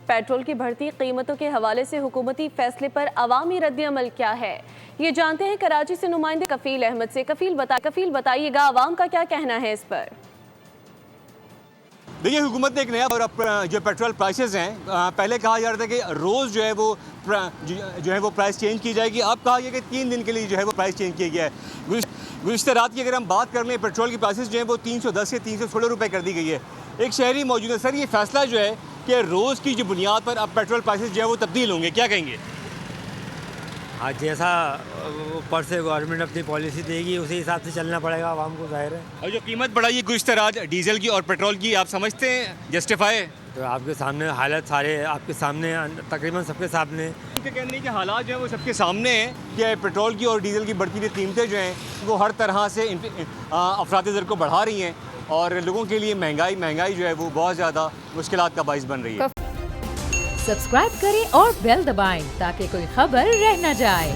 Petrol की बढ़ती कीमतों के हवाले से हुकूमती फैसले पर अवामी रद्द-ए-अमल क्या है, ये जानते हैं कराची से नुमाइंदे कफील अहमद से। कफील बताइएगा अवाम का क्या कहना है इस पर। देखिए, हुकूमत ने एक नया और जो पेट्रोल प्राइसेस हैं, पहले कहा जा रहा था कि रोज़ जो है वो प्राइस चेंज की जाएगी। अब कहा गया कि 3 दिन के लिए जो है वो प्राइस चेंज किया गया है। गुज़िश्ता रात की अगर हम बात कर लें, पेट्रोल की प्राइसेस जो है वो 310 से 316 रुपये कर दी गई है। एक शहरी मौजूद है। सर, ये फैसला जो है कि रोज़ की जो बुनियाद पर अब पेट्रोल प्राइसेस जो है वो तब्दील होंगे, क्या कहेंगे? हाँ, जैसा ऊपर से गवर्नमेंट अपनी पॉलिसी देगी उसी हिसाब से चलना पड़ेगा आवाम को, जाहिर है। और जो कीमत बढ़ाई है गुज़िश्ता रात डीजल की और पेट्रोल की, आप समझते हैं जस्टिफाई? तो आपके सामने हालत सारे आपके सामने, तकरीबन सबके सामने। उनके कहने हैं कि हालात जो है वो सबके सामने हैं कि पेट्रोल की और डीजल की बढ़ती हुई कीमतें जो हैं वो हर तरह से अफरात ज़र को बढ़ा रही हैं और लोगों के लिए महंगाई जो है वो बहुत ज़्यादा मुश्किलात का बाइस बन रही है। सब्सक्राइब करें और बेल दबाएं ताकि कोई खबर रह न जाए।